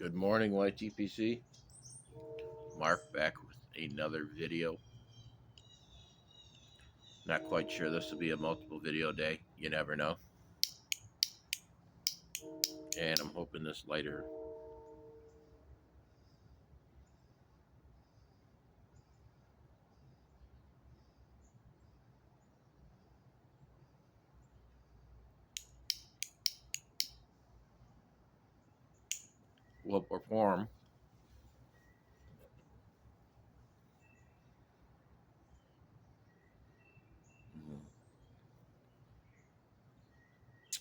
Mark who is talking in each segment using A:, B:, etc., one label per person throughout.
A: Good morning, YTPC. Mark back with another video. Not quite sure this will be a multiple video day. You never know. And I'm hoping this lighter will perform.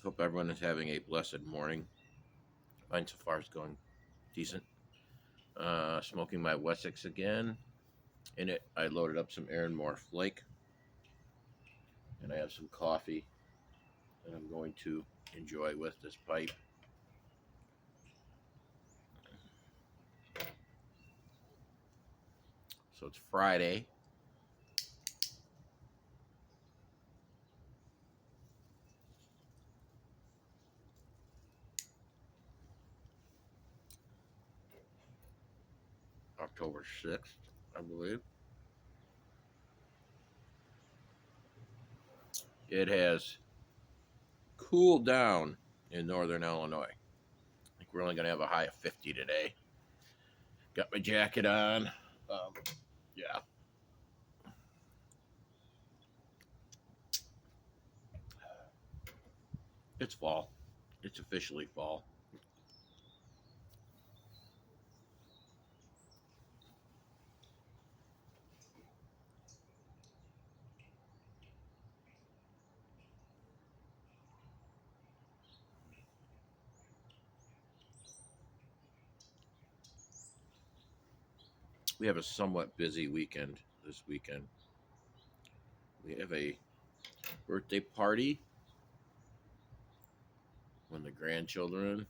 A: Hope everyone is having a blessed morning. Mine so far is going decent. Smoking my Wessex again. In it, I loaded up some Aaron Moore Flake. And I have some coffee that I'm going to enjoy with this pipe. So it's Friday. October 6th, I believe. It has cooled down in northern Illinois. I think we're only going to have a high of 50 today. Got my jacket on. Yeah. It's fall. It's officially fall. We have a somewhat busy weekend this weekend. We have a birthday party with the grandchildren.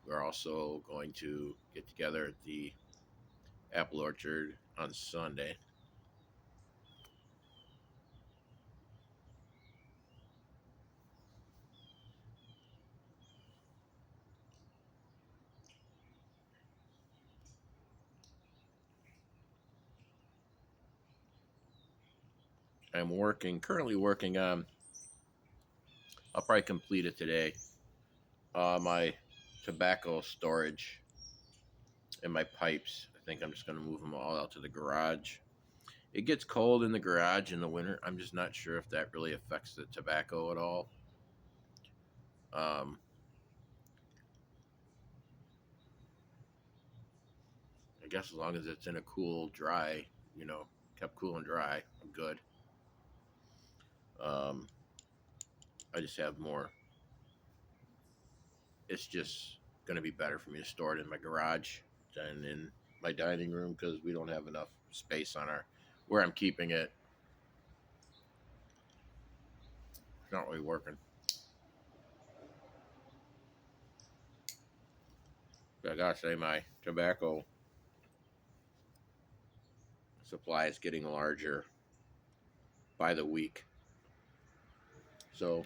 A: We're also going to get together at the apple orchard on Sunday. I'm currently working on, I'll probably complete it today, my tobacco storage and my pipes. I think I'm just going to move them all out to the garage. It gets cold in the garage in the winter. I'm just not sure if that really affects the tobacco at all. Um, I guess as long as it's in a cool, dry, kept cool and dry, I'm good. Um, I just have more. It's just going to be better for me to store it in my garage than in my dining room because we don't have enough space on where I'm keeping it. It's not really working. But I gotta say, my tobacco supply is getting larger by the week. So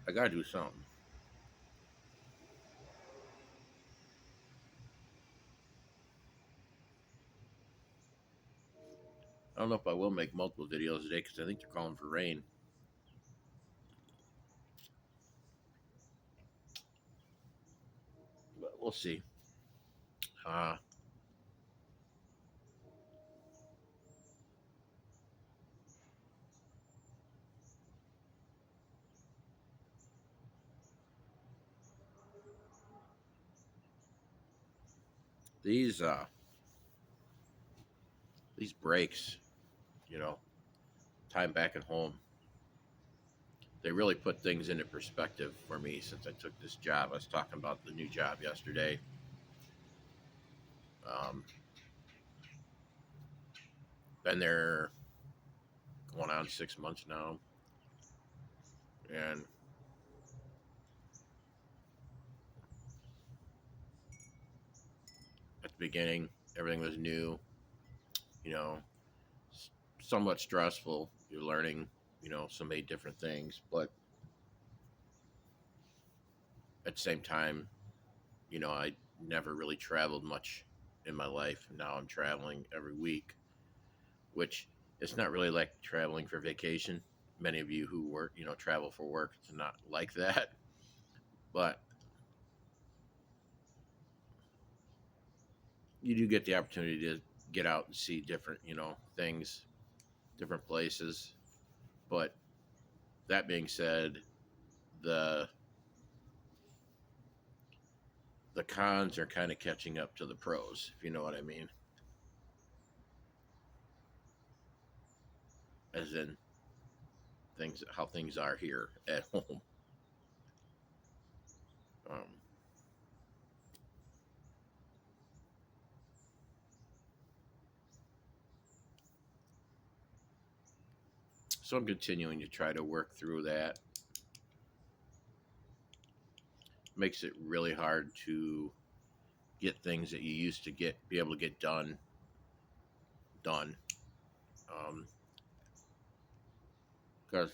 A: I gotta do something. I don't know if I will make multiple videos today because I think they're calling for rain. But we'll see. Uh, these uh, these breaks, you know, time back at home, they really put things into perspective for me since I took this job. I was talking about the new job yesterday. Um, Been there going on 6 months now, and at the beginning, everything was new. You know, somewhat stressful. You're learning, so many different things, but at the same time, I never really traveled much in my life. Now I'm traveling every week, which it's not really like traveling for vacation. Many of you who work, travel for work, it's not like that. But you do get the opportunity to get out and see different, things, different places. But that being said, the the cons are kind of catching up to the pros, if you know what I mean. As in things, how things are here at home. Um, so I'm continuing to try to work through that. Makes it really hard to get things that you used to be able to get done. Because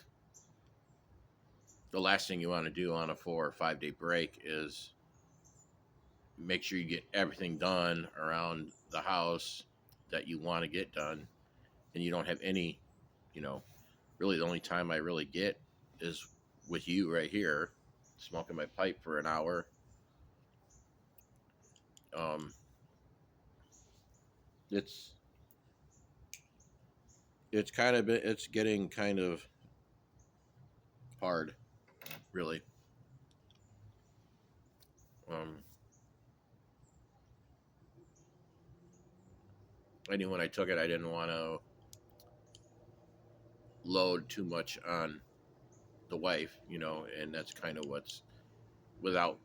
A: the last thing you want to do on a 4 or 5 day break is make sure you get everything done around the house that you want to get done, and you don't have any, you know, really the only time I really get is with you right here, smoking my pipe for an hour. Um, it's it's getting kind of hard, really. Um, I knew when I took it, I didn't want to load too much on the wife, and that's kind of without.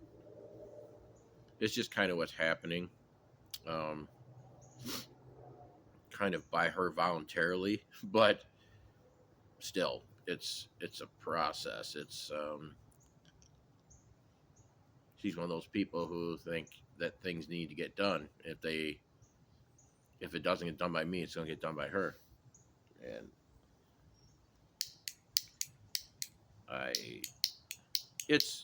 A: It's just kind of what's happening. Um, kind of by her voluntarily, but still, it's a process. She's one of those people who think that things need to get done. If it doesn't get done by me, it's going to get done by her, and I it's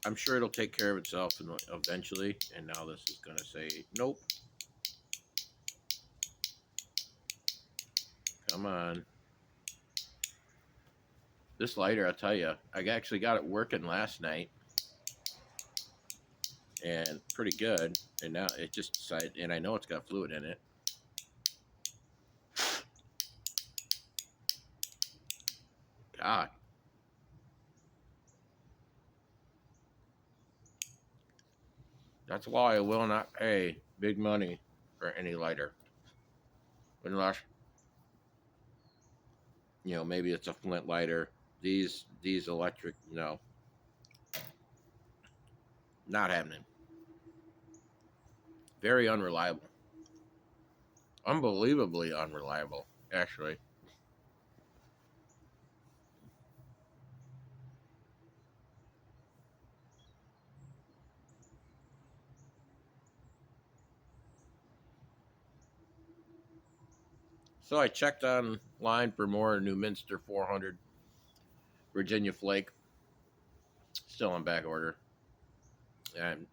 A: I'm sure it'll take care of itself eventually. And now this is going to say nope. Come on. This lighter, I'll tell you, I actually got it working last night and pretty good. And now it just decided, and I know it's got fluid in it. God, that's why I will not pay big money for any lighter unless maybe it's a flint lighter. These electric, no, not happening. Very unreliable, unbelievably unreliable, actually. So I checked online for more New Minster 400 Virginia Flake, still on back order, and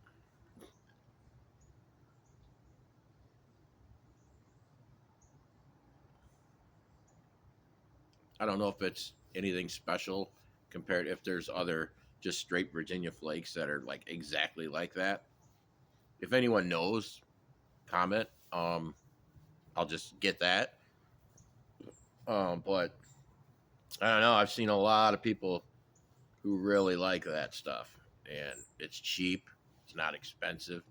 A: I don't know if it's anything special compared if there's other just straight Virginia Flakes that are like exactly like that. If anyone knows, comment. I'll just get that. But I don't know. I've seen a lot of people who really like that stuff, and it's cheap. It's not expensive.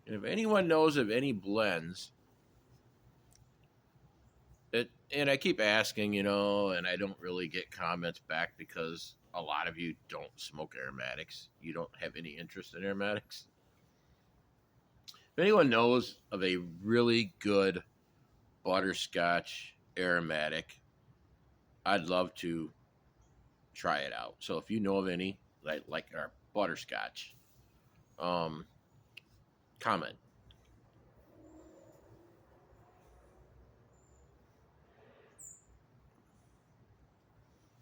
A: And if anyone knows of any blends, and I keep asking, and I don't really get comments back because a lot of you don't smoke aromatics. You don't have any interest in aromatics. If anyone knows of a really good butterscotch aromatic, I'd love to try it out. So if you know of any, like our butterscotch, um, comment.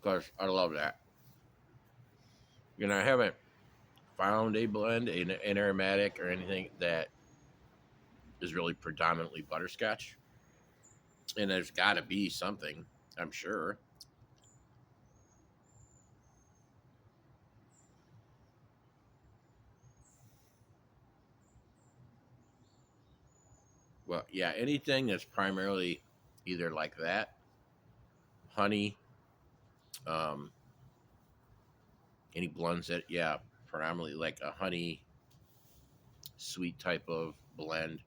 A: because I love that. I haven't found a blend, an aromatic, or anything that is really predominantly butterscotch. And there's got to be something, I'm sure. Well, yeah, anything that's primarily either like that, honey, um, any blends that, yeah, predominantly like a honey sweet type of blend,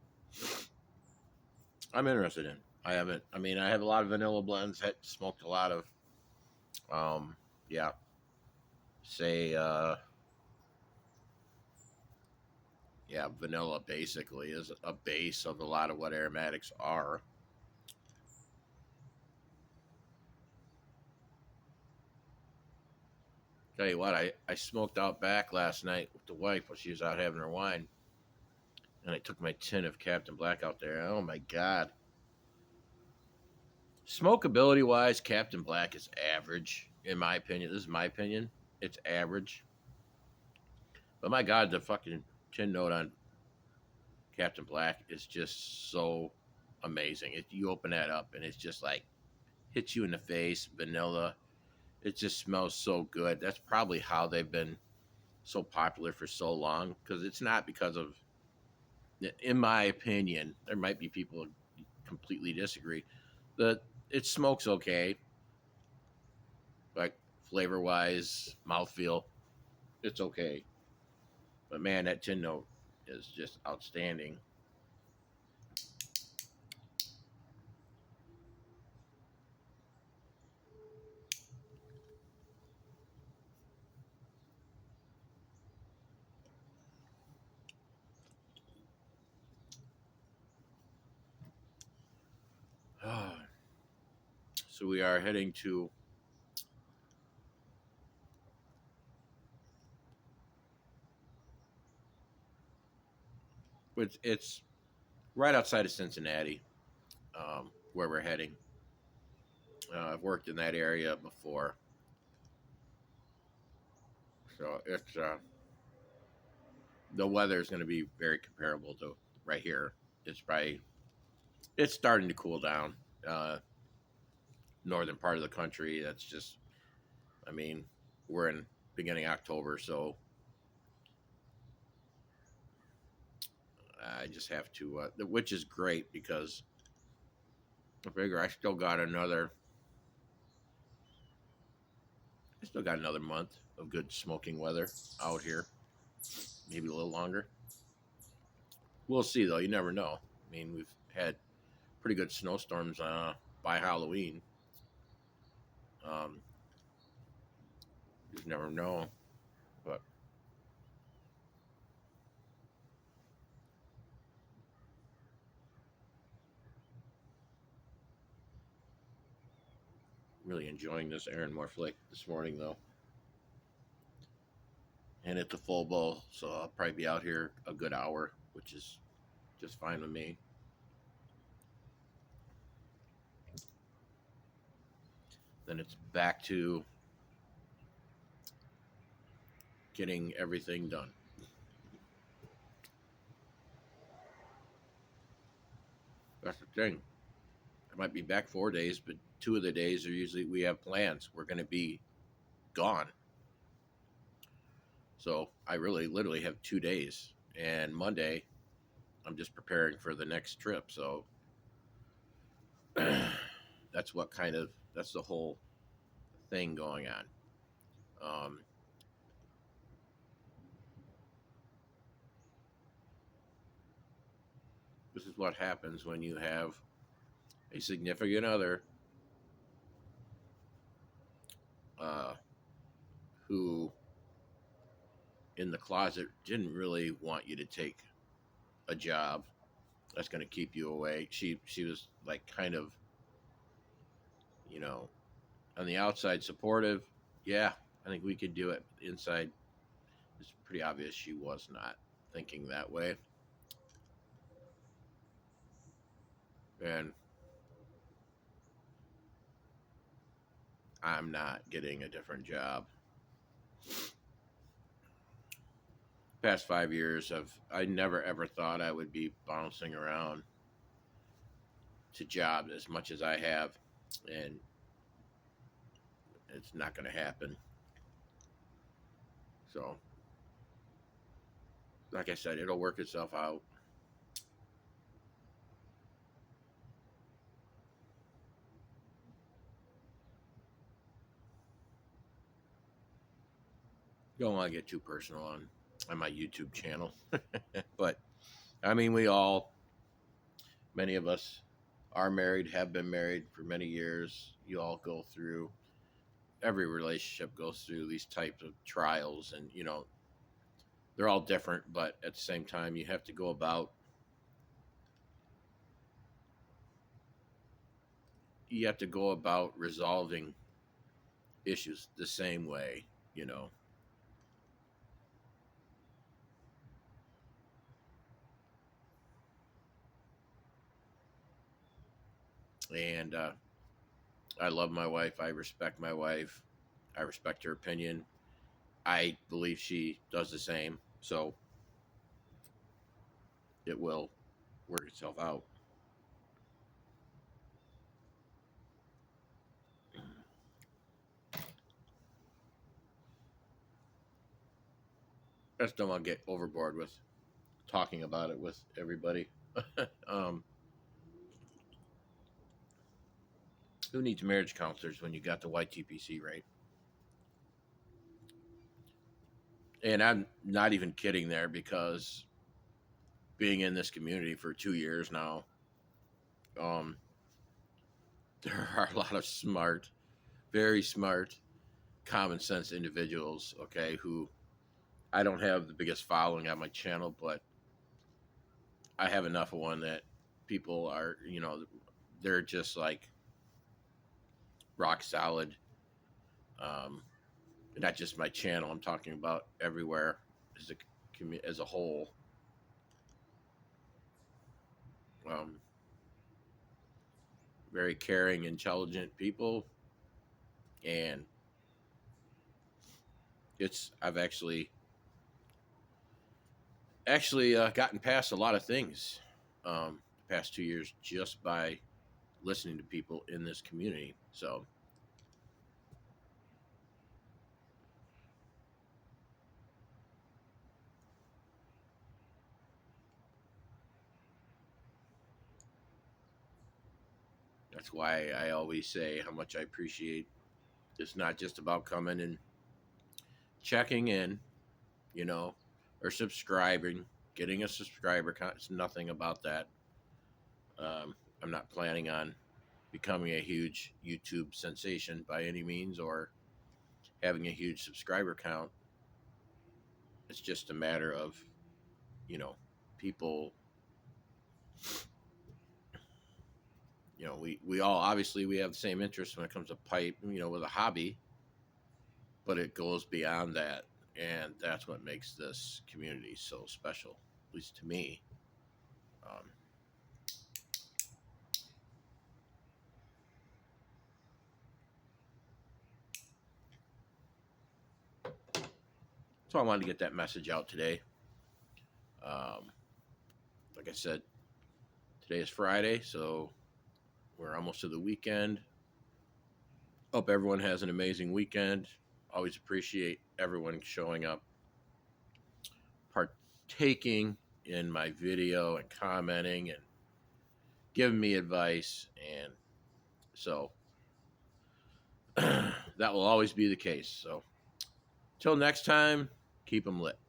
A: I'm interested in. I haven't, I mean, I have a lot of vanilla blends that smoked a lot of, um, yeah, say, yeah, vanilla basically is a base of a lot of what aromatics are. Tell you what, I smoked out back last night with the wife while she was out having her wine, and I took my tin of Captain Black out there. Oh my god, smokability wise, Captain Black is average in my opinion. This is my opinion. It's average, but my god, the fucking tin note on Captain Black is just so amazing. You open that up and it's just like hits you in the face, vanilla. It just smells so good. That's probably how they've been so popular for so long, because it's not because of, in my opinion, there might be people who completely disagree, that it smokes okay, like flavor wise, mouthfeel, it's okay. But man, that tin note is just outstanding. So we are heading to, it's right outside of Cincinnati, where we're heading. I've worked in that area before, so it's the weather is going to be very comparable to right here. It's probably, it's starting to cool down. Uh, Northern part of the country, that's just, I mean, we're in beginning October, so I just have to, which is great because I figure I still got another month of good smoking weather out here, maybe a little longer. We'll see though. You never know. I mean, we've had pretty good snowstorms by Halloween. Um, you never know, but really enjoying this Aaron Morflick this morning though, and it's a full bowl, so I'll probably be out here a good hour, which is just fine with me. Then it's back to getting everything done. That's the thing. I might be back 4 days, but 2 of the days are usually we have plans. We're going to be gone. So I really literally have 2 days. And Monday, I'm just preparing for the next trip. So that's what kind of, that's the whole thing going on. Um, this is what happens when you have a significant other uh, who in the closet didn't really want you to take a job that's going to keep you away. She was like kind of, you know, on the outside supportive. Yeah, I think we could do it. Inside, it's pretty obvious she was not thinking that way. And I'm not getting a different job. Past 5 years, I never ever thought I would be bouncing around to jobs as much as I have, and it's not going to happen. So, like I said, it'll work itself out. Don't want to get too personal on my YouTube channel, but I mean, many of us are married, have been married for many years. You all go through, every relationship goes through these types of trials, and they're all different, but at the same time, you have to go about resolving issues the same way, you know. And I love my wife. I respect my wife. I respect her opinion. I believe she does the same. So it will work itself out. I just don't want to get overboard with talking about it with everybody. um, who needs marriage counselors when you got the YTPC, right? And I'm not even kidding there, because being in this community for 2 years now, um, there are a lot of smart, very smart, common sense individuals, okay, who I don't have the biggest following on my channel, but I have enough of one that people are, they're just like rock solid. Um, not just my channel. I'm talking about everywhere as a whole. Um, very caring, intelligent people, and I've actually gotten past a lot of things the past 2 years just by listening to people in this community. So that's why I always say how much I appreciate. It's not just about coming and checking in, you know, or subscribing, getting a subscriber count. It's nothing about that. I'm not planning on becoming a huge YouTube sensation by any means, or having a huge subscriber count. It's just a matter of, you know, people, we all obviously we have the same interest when it comes to pipe, with a hobby, but it goes beyond that. And that's what makes this community so special, at least to me. Um, so I wanted to get that message out today. Um, like I said, today is Friday, so we're almost to the weekend. Hope everyone has an amazing weekend. Always appreciate everyone showing up, partaking in my video and commenting and giving me advice. And so that will always be the case. So till next time, keep them lit.